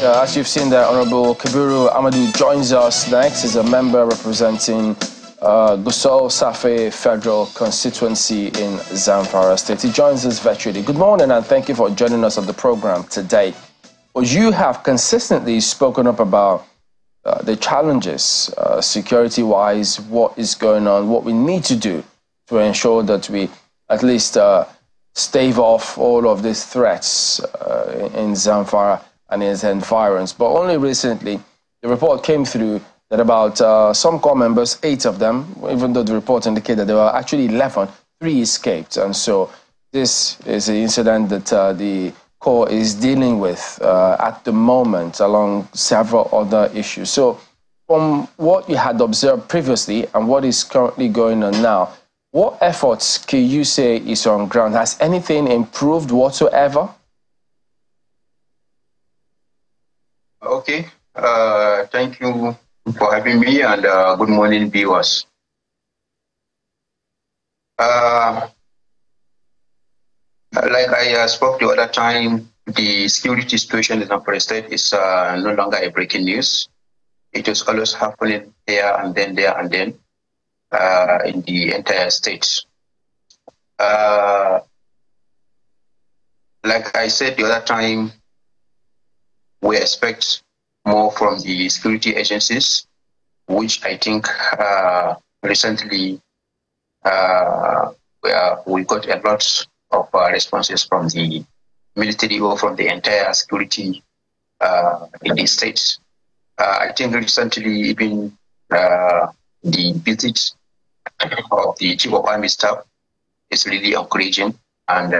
As you've seen there, Honorable Kabiru Amadou joins us next. He's a member representing Gusau Safe Federal Constituency in Zamfara State. He joins us virtually. Good morning and thank you for joining us on the program today. Well, you have consistently spoken up about the challenges security-wise, what is going on, what we need to do to ensure that we at least stave off all of these threats in Zamfara and its environs. But only recently, the report came through that about some core members, 8 of them, even though the report indicated there were actually 11, 3 escaped. And so this is an incident that the core is dealing with at the moment, along several other issues. So from what you had observed previously and what is currently going on now, what efforts can you say is on ground? Has anything improved whatsoever? Okay. Thank you for having me, and good morning, viewers. Like I spoke the other time, the security situation in Zamfara State is no longer a breaking news. It is always happening there and then, in the entire state. Like I said the other time, we expect more from the security agencies, which I think recently we got a lot of responses from the military or from the entire security in the states. I think recently even the visit of the Chief of Army Staff is really encouraging, and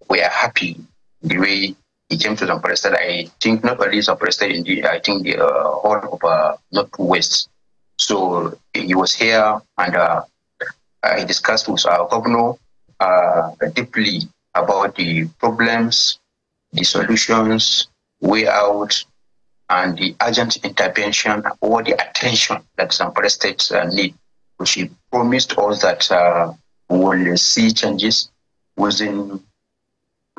we are happy the way he came to Zamfara State. I think not only Zamfara State, indeed, I think the whole of Northwest. So he was here, and he discussed with our governor deeply about the problems, the solutions, way out, and the urgent intervention or the attention that Zamfara State need. Which he promised us that we will see changes within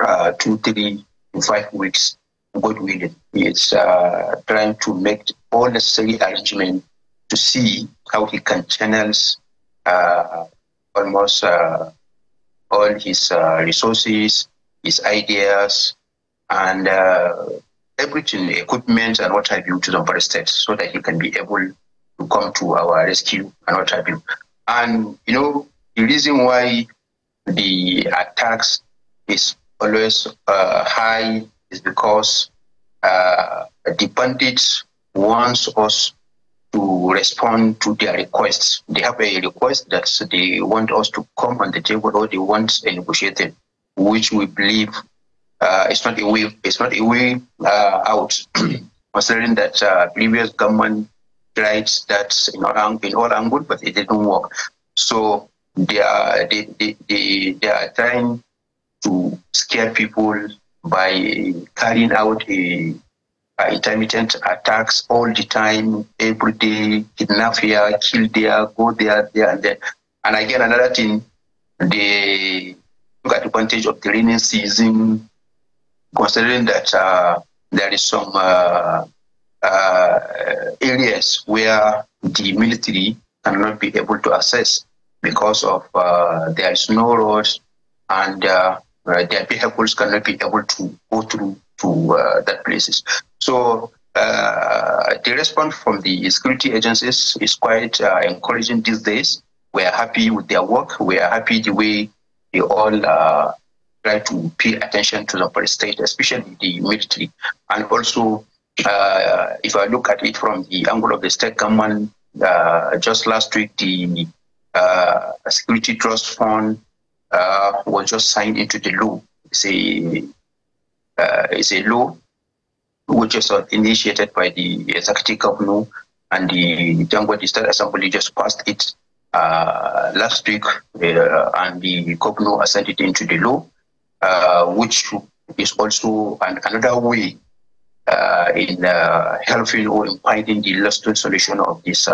2, 3, 5 weeks. God willing, he is trying to make all necessary arrangements to see how he can channel almost all his resources, his ideas, and everything, equipment and what have you, to Zamfara State, so that he can be able to come to our rescue and what have you. And you know, the reason why the attacks is always high is because the bandits want us to respond to their requests. They have a request that they want us to come on the table, or they want a negotiation, which we believe it's not a way. It's not a way out, considering that previous government tried that in all angles, but it didn't work. So they are trying to scare people by carrying out intermittent attacks all the time, every day, kidnap here, kill there, go there, and there. And again, another thing, they took advantage of the rainy season, considering that there is some areas where the military cannot be able to access because of there is no roads, and their vehicles cannot be able to go through to that places. So the response from the security agencies is quite encouraging these days. We are happy with their work. We are happy the way they all try to pay attention to the state, especially the military. And also, if I look at it from the angle of the state government, just last week, the Security Trust Fund was just signed into the law. It's a law which is initiated by the executive governor, and the Jangwa State Assembly just passed it last week, and the governor assented into the law, which is also another way in helping or in finding the lasting solution of this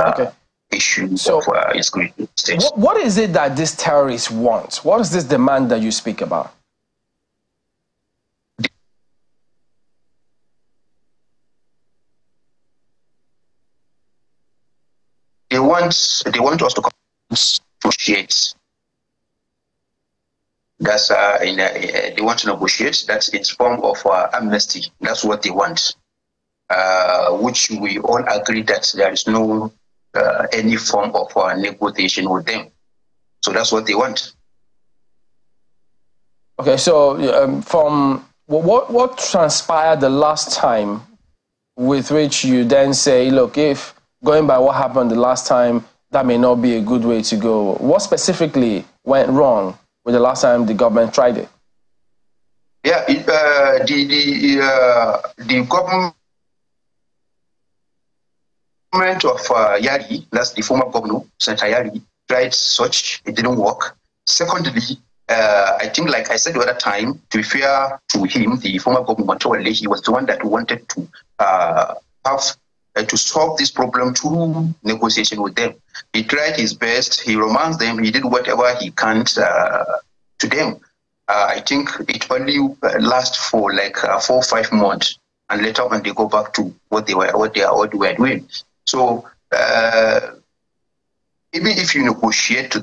issue of insecurity states. What is it that these terrorists want? What is this demand that you speak about? they want us to negotiate. That's they want to negotiate. That's in form of amnesty. That's what they want, which we all agree that there is no any form of negotiation with them. So that's what they want. Okay, so from what transpired the last time, with which you then say, look, if going by what happened the last time, that may not be a good way to go. What specifically went wrong with the last time the government tried it? Yeah, the government of Yari, that's the former governor, Senator Yari, tried such, it didn't work. Secondly, I think, like I said the other time, to be fair to him, the former governor, he was the one that wanted to to solve this problem through negotiation with them. He tried his best, he romanced them, he did whatever he can to them. I think it only lasts for like 4 or 5 months, and later on they go back to what they were doing. So even if you negotiate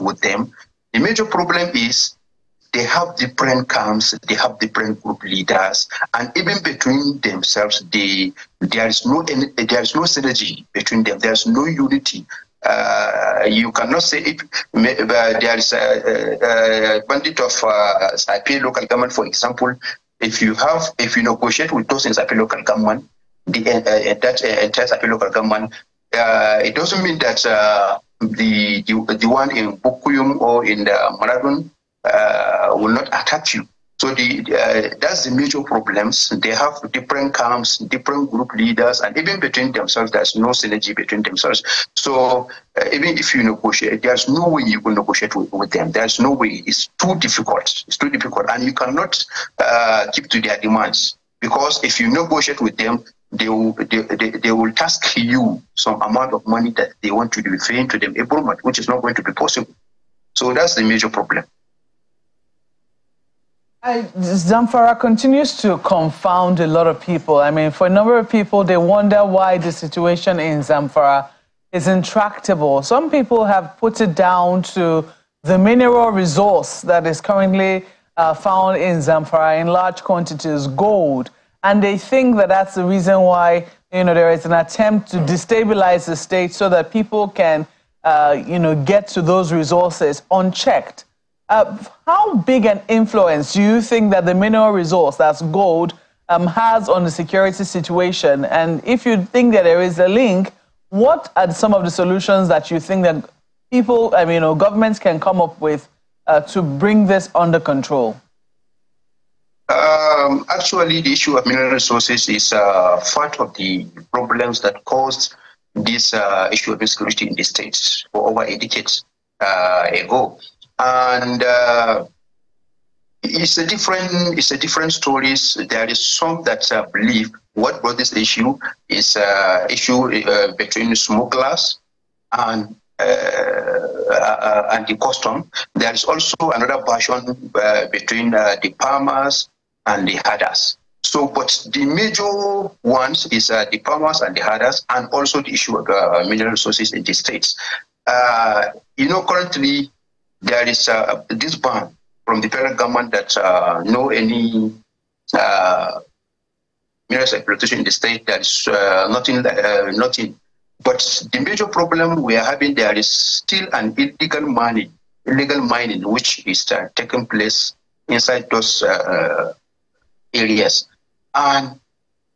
with them, the major problem is they have different camps, they have different group leaders, and even between themselves, there is no synergy between them. There is no unity. You cannot say if there is a bandit of Saipe local government, for example. If you negotiate with those in Saipe local government, that entire Saipe local government, it doesn't mean that the one in Bukuyum or in the Maradun will not attack you. So that's the major problems. They have different camps, different group leaders, and even between themselves, there's no synergy between themselves. So even if you negotiate, there's no way you will negotiate with them. There's no way. It's too difficult. It's too difficult, and you cannot keep to their demands, because if you negotiate with them, they will task you some amount of money that they want to be paying to them every month, which is not going to be possible. So that's the major problem. Zamfara continues to confound a lot of people. I mean, for a number of people, they wonder why the situation in Zamfara is intractable. Some people have put it down to the mineral resource that is currently found in Zamfara in large quantities, gold. And they think that that's the reason why, there is an attempt to destabilize the state so that people can, get to those resources unchecked. How big an influence do you think that the mineral resource, that's gold, has on the security situation? And if you think that there is a link, what are some of the solutions that you think that people, governments can come up with to bring this under control? Actually, the issue of mineral resources is part of the problems that caused this issue of insecurity in the states for over a decade ago. And it's a different stories. There is some that believe what brought this issue is issue between smugglers and the custom. There is also another version between the farmers and the herders. So, but the major ones is the farmers and the herders, and also the issue of mineral resources in the states. Currently, there is this ban from the federal government that no any mineral exploitation in the state. There is nothing. But the major problem we are having, there is still an illegal mining, which is taking place inside those areas, and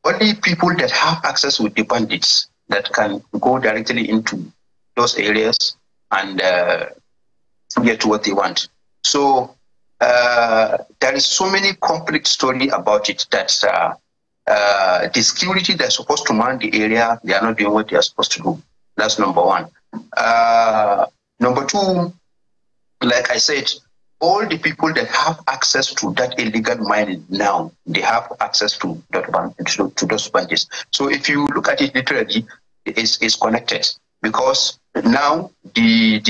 only people that have access with the bandits that can go directly into those areas and get what they want. So there is so many complex story about it that the security that's supposed to man the area, they are not doing what they are supposed to do. That's number one. Number two, like I said, all the people that have access to that illegal mining now, they have access to those bandits. So if you look at it literally, it's connected, because now the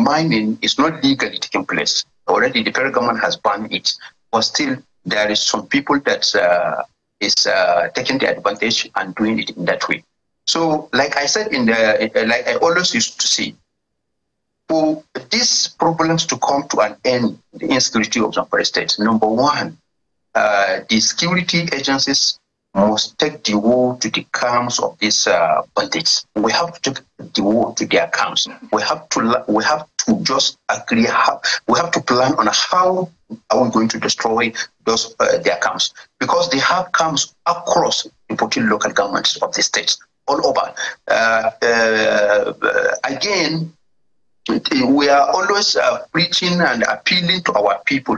mining is not legally taking place. Already the federal government has banned it, but still there is some people that is taking the advantage and doing it in that way. So, like I said like I always used to say, for these problems to come to an end, the insecurity of Zamfara State, number one, the security agencies must take the war to the camps of these bandits. We have to take the war to their camps. We have to just agree. We have to plan on how are we going to destroy those their camps, because they have camps across the 14 local governments of the states all over. Again, we are always preaching and appealing to our people.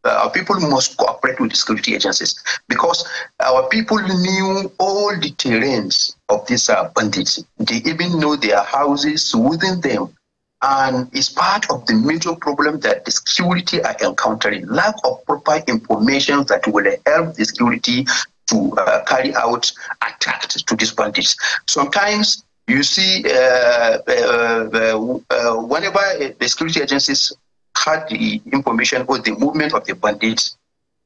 Our people must cooperate with the security agencies, because our people knew all the terrains of these bandits. They even know their houses within them. And it's part of the major problem that the security are encountering. Lack of proper information that will help the security to carry out attacks to these bandits. Sometimes you see whenever the security agencies had the information or the movement of the bandits,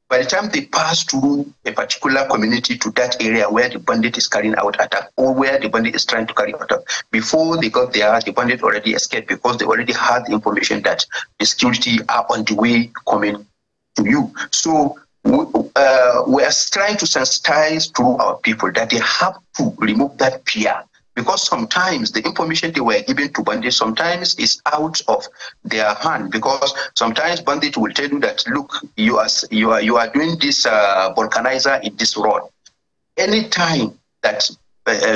by the time they pass through a particular community to that area where the bandit is carrying out attack, or where the bandit is trying to carry out attack, before they got there, the bandit already escaped, because they already had the information that the security are on the way coming to you. So we are trying to sensitize through our people that they have to remove that fear. Because sometimes the information they were given to bandits sometimes is out of their hand. Because sometimes bandits will tell you that, look, you are doing this vulcanizer in this road. Anytime that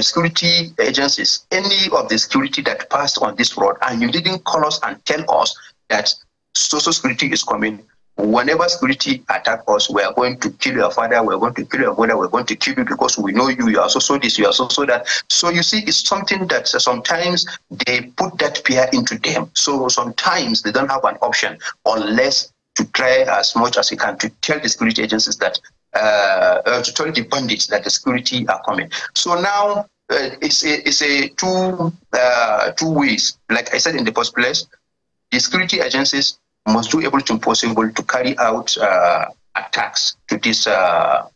security agencies, any of the security that passed on this road, and you didn't call us and tell us that social security is coming, whenever security attack us, we are going to kill your father, we are going to kill your mother, we're going to kill you because we know you, you are so this, you are so that. So you see, it's something that sometimes they put that fear into them. So sometimes they don't have an option unless to try as much as you can to tell the security agencies that, to tell the bandits that the security are coming. So now it's a two ways. Like I said in the first place, the security agencies must do everything possible to carry out attacks to this to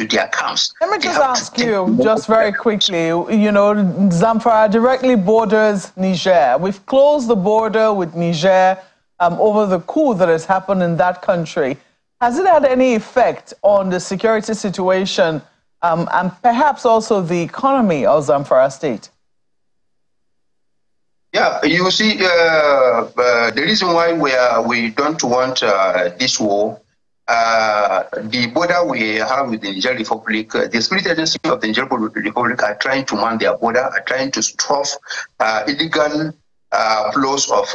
their camps. Let me just ask you, just very quickly, you know, Zamfara directly borders Niger. We've closed the border with Niger over the coup that has happened in that country. Has it had any effect on the security situation and perhaps also the economy of Zamfara State? Yeah, you see, the reason why we don't want this war, the border we have with the Niger Republic, the security agency of the Niger Republic are trying to man their border, are trying to stop illegal flows of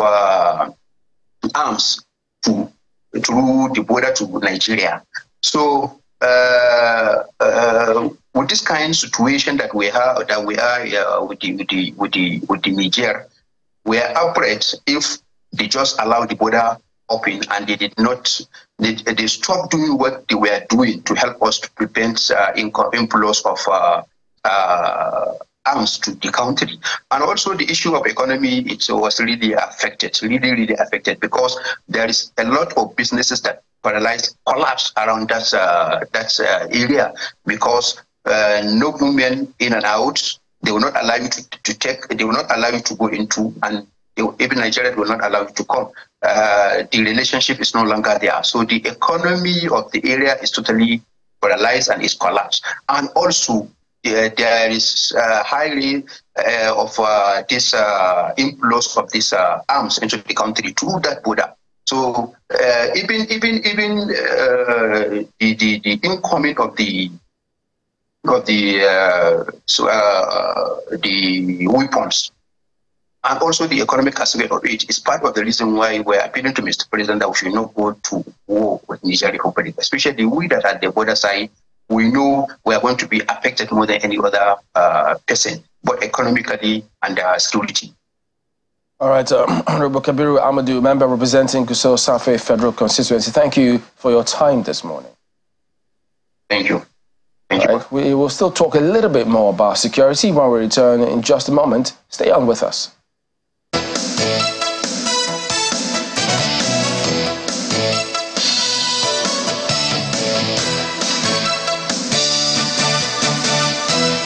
arms through the border to Nigeria. So with this kind of situation that we are with the Niger, we are afraid if they just allow the border open and they did not, they stopped doing what they were doing to help us to prevent inflows of arms to the country. And also the issue of economy, it was really affected, really affected, because there is a lot of businesses that collapse around that area, because no movement in and out. They will not allow you they will not allow you to go into, and even Nigeria will not allow you to come. The relationship is no longer there. So the economy of the area is totally paralyzed and is collapsed. And also, there is high rate of this inflows of these arms into the country through that border. So even the incoming of the weapons and also the economic aspect of it is part of the reason why we're appealing to Mr. President that we should not go to war with Niger Republic, especially we that are at the border side. We know we are going to be affected more than any other person, both economically and security. All right, Honorable Kabiru Amadou, member representing Gusau Safe Federal Constituency. Thank you for your time this morning. Thank you. Right, we will still talk a little bit more about security when we return in just a moment. Stay on with us.